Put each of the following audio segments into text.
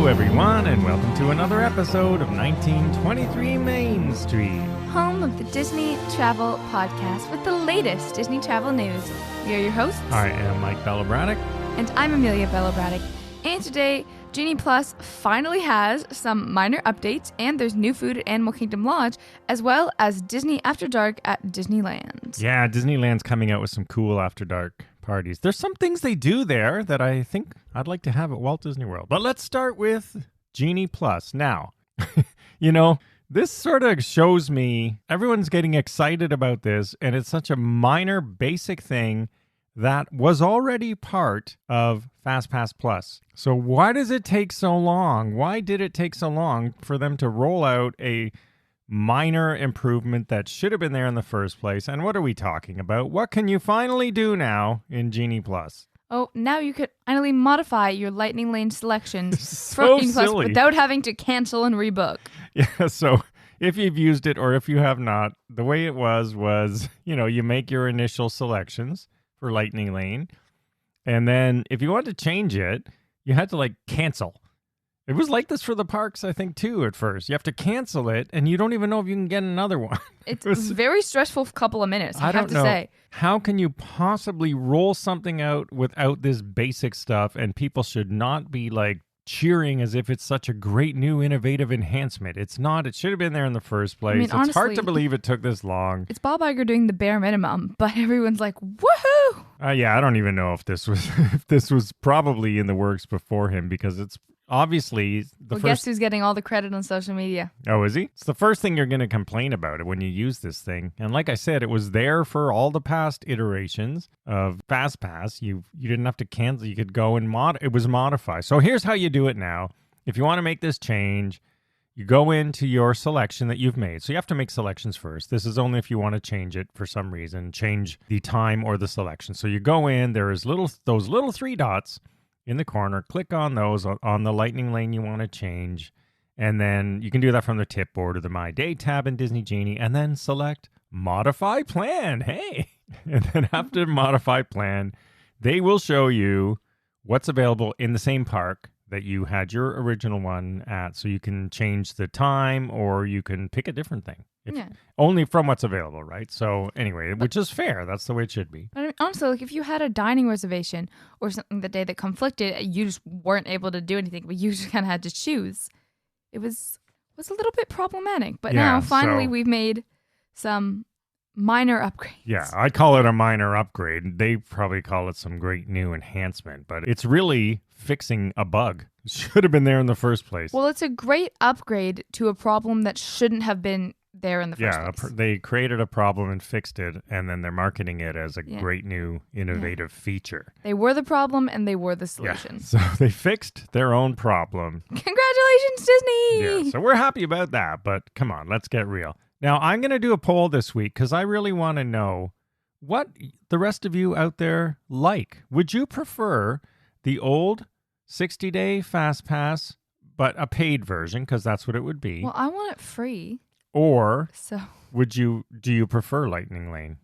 everyone, and welcome to another episode of 1923 Main Street. Home of the Disney Travel Podcast with the latest Disney travel news. We are your hosts. I am Mike Braddock. And I'm Amelia Braddock. And today, Genie Plus finally has some minor updates, and there's new food at Animal Kingdom Lodge, as well as Disney After Dark at Disneyland. Yeah, Disneyland's coming out with some cool After Dark parties. There's some things they do there that I think I'd like to have at Walt Disney World. But let's start with Genie Plus. Now, this sort of shows me everyone's getting excited about this, and it's such a minor, basic thing that was already part of FastPass Plus. So why does it take so long? Why did it take so long for them to roll out a minor improvement that should have been there in the first place? And what are we talking about? What can you finally do now in Genie Plus? Oh, now you could finally modify your Lightning Lane selections So for Genie Plus silly. without having to cancel and rebook. Yeah, so if you've used it or if you have not, the way it was, you make your initial selections for Lightning Lane. And then if you wanted to change it, you had to cancel. It was like this for the parks, I think, too, at first. You have to cancel it, and you don't even know if you can get another one. It's a very stressful couple of minutes, I have to say. How can you possibly roll something out without this basic stuff, and people should not be, cheering as if it's such a great new innovative enhancement? It's not. It should have been there in the first place. It's honestly, hard to believe it took this long. It's Bob Iger doing the bare minimum, but everyone's like, woohoo! Yeah, I don't even know if this was probably in the works before him, because it's obviously guess who's getting all the credit on social media? Oh, is he? It's the first thing you're going to complain about it when you use this thing. And like I said, it was there for all the past iterations of FastPass. You didn't have to cancel. You could go and it was modified. So here's how you do it now. If you want to make this change, you go into your selection that you've made. So you have to make selections first. This is only if you want to change it for some reason, change the time or the selection. So you go in, there is those little three dots in the corner, click on those on the Lightning Lane you want to change, and then you can do that from the tip board or the My Day tab in Disney Genie, and then select Modify Plan. Hey! And then after Modify Plan, they will show you what's available in the same park that you had your original one at, so you can change the time or you can pick a different thing. Only from what's available, right? So anyway, which is fair. That's the way it should be. But also, if you had a dining reservation or something the day that conflicted, you just weren't able to do anything, but you just kind of had to choose. It was a little bit problematic. But now, finally, we've made some minor upgrades. Yeah, I call it a minor upgrade. They probably call it some great new enhancement, but it's really fixing a bug. It should have been there in the first place. Well, it's a great upgrade to a problem that shouldn't have been there in the first place. They created a problem and fixed it, and then they're marketing it as a great new innovative feature. They were the problem, and they were the solution. Yeah. So they fixed their own problem. Congratulations, Disney! Yeah, so we're happy about that, but come on, let's get real. Now, I'm going to do a poll this week because I really want to know what the rest of you out there like. Would you prefer the old 60-day FastPass, but a paid version, because that's what it would be? Well, I want it free. Or so do you prefer Lightning Lane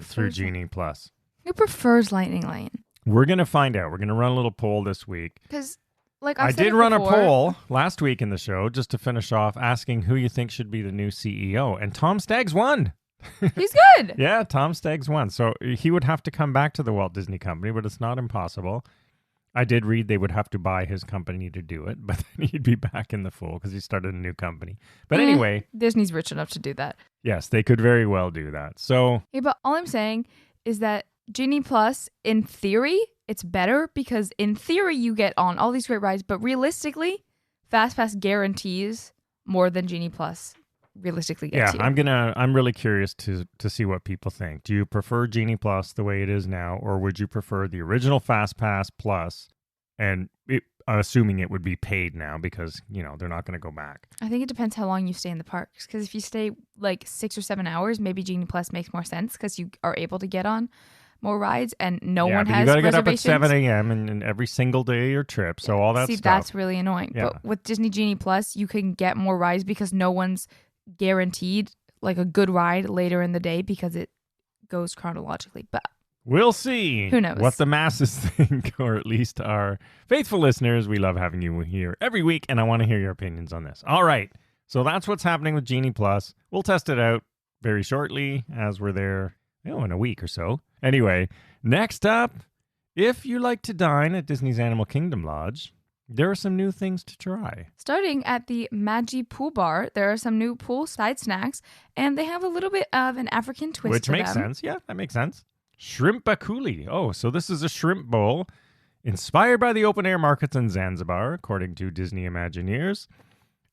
through Genie Plus? Who prefers Lightning Lane? We're going to find out. We're going to run a little poll this week. Because I did run a poll last week in the show just to finish off asking who you think should be the new CEO. And Tom Staggs won. He's good. Yeah, Tom Staggs won. So he would have to come back to the Walt Disney Company, but it's not impossible. I did read they would have to buy his company to do it, but then he'd be back in the fold because he started a new company. But anyway. Disney's rich enough to do that. Yes, they could very well do that. So. Yeah, but all I'm saying is that Genie Plus, in theory, it's better because in theory you get on all these great rides, but realistically, FastPass guarantees more than Genie Plus realistically gets you. I'm really curious to see what people think. Do you prefer Genie Plus the way it is now, or would you prefer the original FastPass Plus, and assuming it would be paid now because, they're not going to go back? I think it depends how long you stay in the parks, because if you stay 6 or 7 hours, maybe Genie Plus makes more sense because you are able to get on more rides and no one has reservations. You got to get up at 7 a.m. and every single day of your trip, so all that stuff. That's really annoying. Yeah. But with Disney Genie Plus, you can get more rides because no one's guaranteed a good ride later in the day because it goes chronologically. But We'll see. Who knows? What the masses think, or at least our faithful listeners. We love having you here every week, and I want to hear your opinions on this. All right. So that's what's happening with Genie Plus. We'll test it out very shortly as we're there, in a week or so. Anyway, next up, if you like to dine at Disney's Animal Kingdom Lodge, there are some new things to try. Starting at the Magi Pool Bar, there are some new poolside snacks, and they have a little bit of an African twist Which to makes them. sense. Yeah, that makes sense. Shrimp bakuli. Oh, so this is a shrimp bowl inspired by the open-air markets in Zanzibar, according to Disney Imagineers.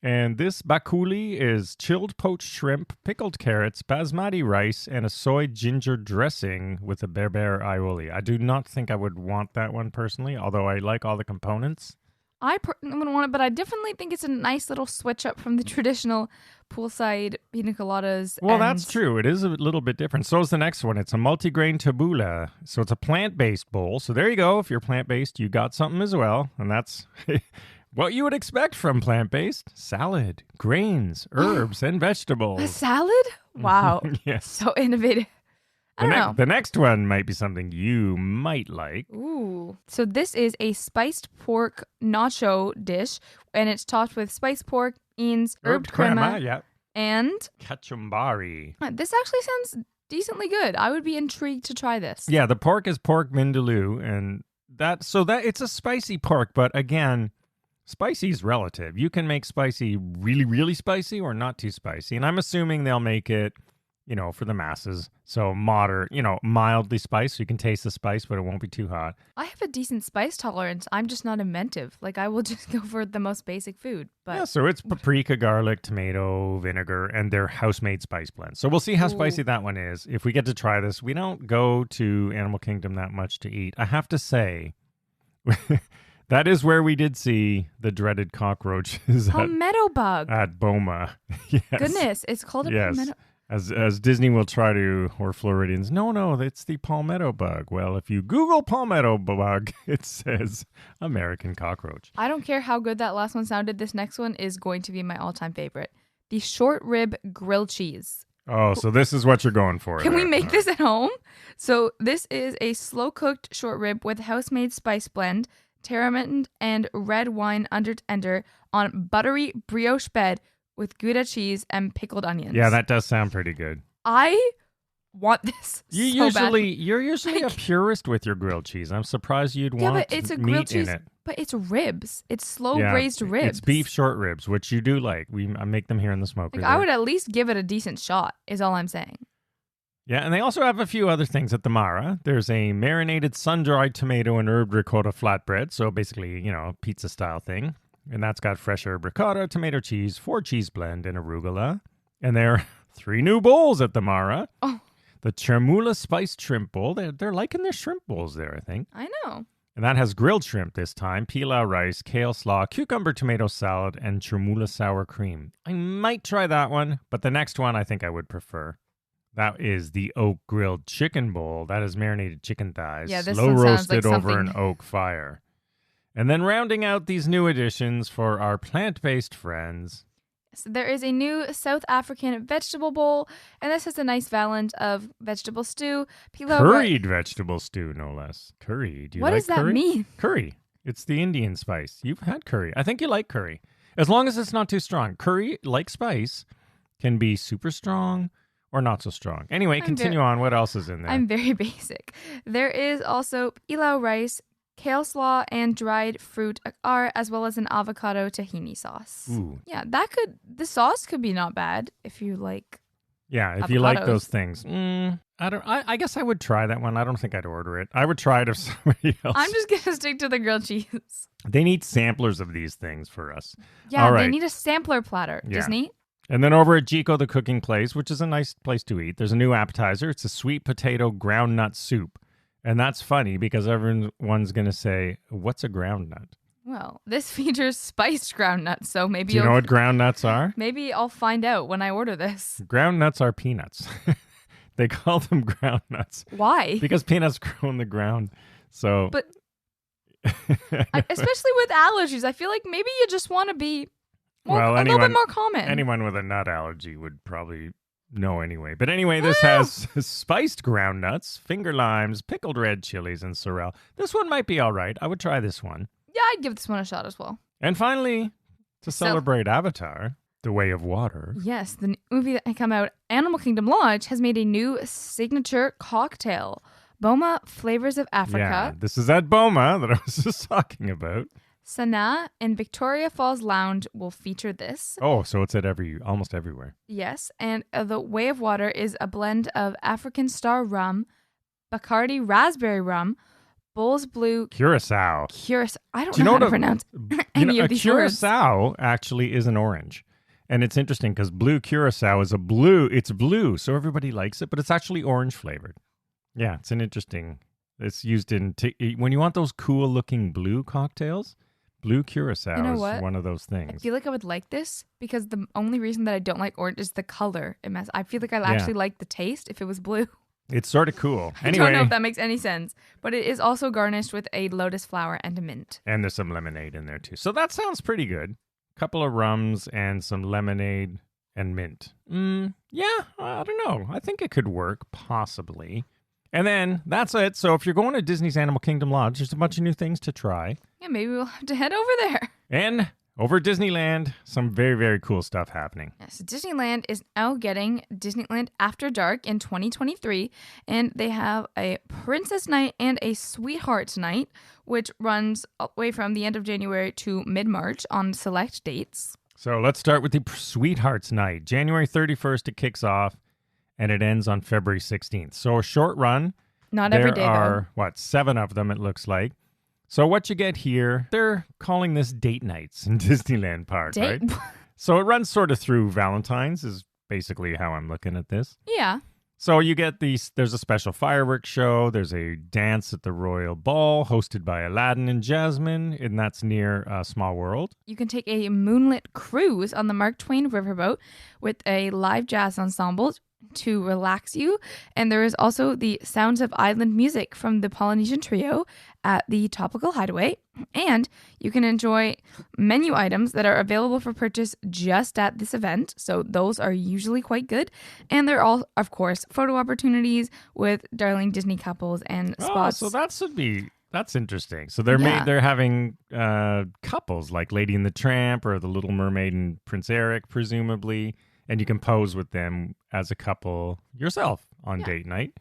And this bakuli is chilled poached shrimp, pickled carrots, basmati rice, and a soy ginger dressing with a berber aioli. I do not think I would want that one personally, although I like all the components. I wouldn't want it, but I definitely think it's a nice little switch up from the traditional poolside pina coladas. Well, that's true. It is a little bit different. So is the next one. It's a multigrain tabbouleh. So it's a plant-based bowl. So there you go. If you're plant-based, you got something as well. And that's what you would expect from plant-based. Salad, grains, herbs, and vegetables. A salad? Wow. Yes. So innovative. I don't know. The next one might be something you might like. Ooh. So this is a spiced pork nacho dish, and it's topped with spiced pork, beans, herbed crema, yeah, and kachumbari. This actually sounds decently good. I would be intrigued to try this. Yeah, the pork is pork vindaloo, and that it's a spicy pork, but again, spicy is relative. You can make spicy really, really spicy or not too spicy, and I'm assuming they'll make it, for the masses. So moderate, mildly spiced, so you can taste the spice, but it won't be too hot. I have a decent spice tolerance. I'm just not inventive. Like, I will just go for the most basic food. But yeah, so it's paprika, garlic, tomato, vinegar, and their house-made spice blend. So we'll see how spicy that one is. If we get to try this, we don't go to Animal Kingdom that much to eat. I have to say, that is where we did see the dreaded cockroaches palmetto bug at Boma. Yes. Goodness, it's called a palmetto. As Disney will try to, or Floridians, no, it's the palmetto bug. Well, if you Google palmetto bug, it says American cockroach. I don't care how good that last one sounded. This next one is going to be my all-time favorite. The short rib grilled cheese. Oh, so this is what you're going for. Can we make this at home? So this is a slow-cooked short rib with house-made spice blend, tamarind and red wine under tender on buttery brioche bed with Gouda cheese and pickled onions. Yeah, that does sound pretty good. I want this You're usually like, a purist with your grilled cheese. I'm surprised you'd want but it's a meat grilled cheese, in it. But it's ribs. It's slow-braised ribs. It's beef short ribs, which you do like. I make them here in the smoker. I would at least give it a decent shot, is all I'm saying. Yeah, and they also have a few other things at the Mara. There's a marinated sun-dried tomato and herb ricotta flatbread, so basically, pizza-style thing. And that's got fresh herb ricotta, tomato cheese, 4 cheese blend, and arugula. And there are 3 new bowls at the Mara. Oh. The Chermoula spiced shrimp bowl. They're liking their shrimp bowls there, I think. I know. And that has grilled shrimp this time, pilau rice, kale slaw, cucumber tomato salad, and Chermoula sour cream. I might try that one, but the next one I think I would prefer. That is the oak grilled chicken bowl. That is marinated chicken thighs, yeah, this slow one sounds roasted like over an oak fire. And then rounding out these new additions for our plant-based friends. So there is a new South African vegetable bowl, and this has a nice balance of vegetable stew, pilau. Curried vegetable stew, no less. Curry. Do you what like does that curry? mean? Curry. It's the Indian spice. You've had curry. I think you like curry. As long as it's not too strong. Curry, like spice, can be super strong or not so strong. Anyway, continue on. What else is in there? I'm very basic. There is also pilau rice, kale slaw, and dried fruit acar, as well as an avocado tahini sauce. Ooh. Yeah, the sauce could be not bad if you like. Yeah, if avocados. you like those things. I guess I would try that one. I don't think I'd order it. I would try it if somebody else. I'm just going to stick to the grilled cheese. They need samplers of these things for us. Yeah, all right. They need a sampler platter, Yeah. Disney. And then over at Jico, the cooking place, which is a nice place to eat, there's a new appetizer. It's a sweet potato groundnut soup. And that's funny because everyone's going to say, what's a groundnut? Well, this features spiced groundnuts, so maybe Do you know what groundnuts are? Maybe I'll find out when I order this. Groundnuts are peanuts. They call them groundnuts. Why? Because peanuts grow in the ground. So, but especially with allergies, I feel like maybe you just want to be a little bit more common. Anyone with a nut allergy would probably know anyway. But anyway, this has spiced ground nuts, finger limes, pickled red chilies, and sorrel. This one might be all right. I would try this one. Yeah, I'd give this one a shot as well. And finally, to celebrate Avatar, The Way of Water. Yes, the movie that came out, Animal Kingdom Lodge, has made a new signature cocktail. Boma Flavors of Africa. Yeah, this is that Boma that I was just talking about. Sanaa and Victoria Falls Lounge will feature this. Oh, so it's at almost everywhere. Yes, and The Way of Water is a blend of African Star rum, Bacardi raspberry rum, Bull's Blue Curacao. I don't know how to pronounce any of these words. Curacao actually is an orange. And it's interesting because blue Curacao is it's blue, so everybody likes it, but it's actually orange flavored. Yeah, it's an interesting, it's used in, when you want those cool looking blue cocktails, blue Curacao is one of those things. I feel like I would like this because the only reason that I don't like orange is the color. I feel like I'd actually like the taste if it was blue. It's sort of cool. Anyway, I don't know if that makes any sense, but it is also garnished with a lotus flower and a mint. And there's some lemonade in there too. So that sounds pretty good. Couple of rums and some lemonade and mint. Yeah, I don't know. I think it could work, possibly. And then that's it. So if you're going to Disney's Animal Kingdom Lodge, there's a bunch of new things to try. Yeah, maybe we'll have to head over there. And over at Disneyland, some very, very cool stuff happening. Yeah, so Disneyland is now getting Disneyland After Dark in 2023, and they have a Princess Night and a Sweethearts Night, which runs all the way from the end of January to mid-March on select dates. So let's start with the Sweethearts Night. January 31st, it kicks off, and it ends on February 16th. So a short run. Not every day, though. There are, 7 of them, it looks like. So what you get here, they're calling this date nights in Disneyland Park, right? So it runs sort of through Valentine's is basically how I'm looking at this. Yeah. So you get there's a special fireworks show. There's a dance at the Royal Ball hosted by Aladdin and Jasmine, and that's near Small World. You can take a moonlit cruise on the Mark Twain riverboat with a live jazz ensemble to relax you. And there is also the Sounds of Island music from the Polynesian Trio at the Tropical Hideaway. And you can enjoy menu items that are available for purchase just at this event. So those are usually quite good. And there are all, of course, photo opportunities with darling Disney couples and spots. So that's interesting. So they're having couples like Lady and the Tramp or The Little Mermaid and Prince Eric, presumably. And you can pose with them as a couple yourself on date night.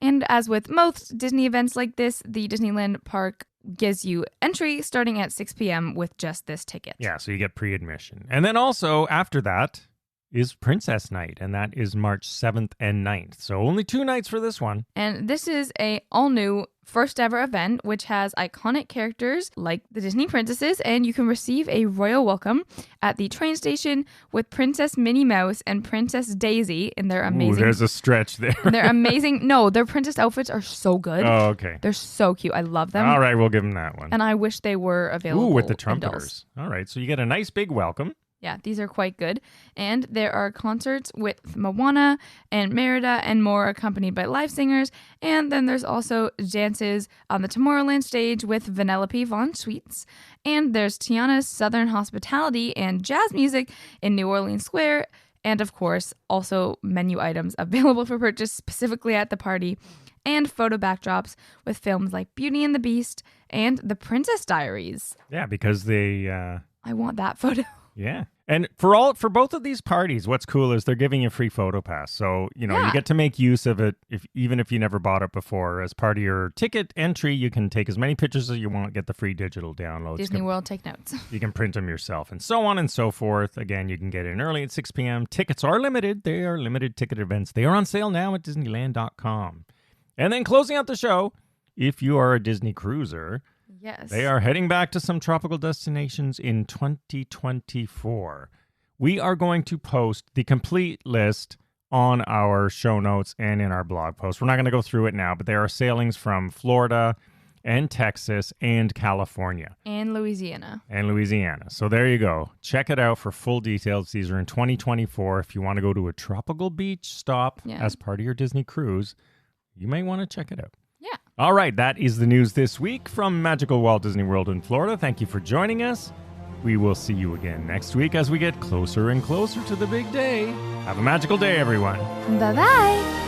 And as with most Disney events like this, the Disneyland Park gives you entry starting at 6 p.m. with just this ticket. Yeah, so you get pre-admission. And then also after that is Princess Night, and that is March 7th and 9th. So only 2 nights for this one. And this is a all-new first ever event, which has iconic characters like the Disney princesses, and you can receive a royal welcome at the train station with Princess Minnie Mouse and Princess Daisy in their amazing... Ooh, there's a stretch there. They're amazing. No, their princess outfits are so good. Oh, okay. They're so cute. I love them. All right, we'll give them that one. And I wish they were available. Ooh, with the trumpeters. All right, so you get a nice big welcome. Yeah, these are quite good. And there are concerts with Moana and Merida and more accompanied by live singers. And then there's also dances on the Tomorrowland stage with Vanellope Von Sweets. And there's Tiana's Southern Hospitality and jazz music in New Orleans Square. And of course, also menu items available for purchase specifically at the party. And photo backdrops with films like Beauty and the Beast and The Princess Diaries. Yeah, because they... I want that photo. Yeah. And for both of these parties, what's cool is they're giving you a free photo pass. So, you get to make use of it even if you never bought it before. As part of your ticket entry, you can take as many pictures as you want, get the free digital downloads. Disney World, take notes. You can print them yourself and so on and so forth. Again, you can get in early at 6 p.m. Tickets are limited. They are limited ticket events. They are on sale now at Disneyland.com. And then closing out the show, if you are a Disney cruiser... Yes. They are heading back to some tropical destinations in 2024. We are going to post the complete list on our show notes and in our blog post. We're not going to go through it now, but there are sailings from Florida and Texas and California. And Louisiana. So there you go. Check it out for full details. These are in 2024. If you want to go to a tropical beach stop as part of your Disney cruise, you may want to check it out. Yeah. All right, that is the news this week from Magical Walt Disney World in Florida. Thank you for joining us. We will see you again next week as we get closer and closer to the big day. Have a magical day, everyone. Bye-bye.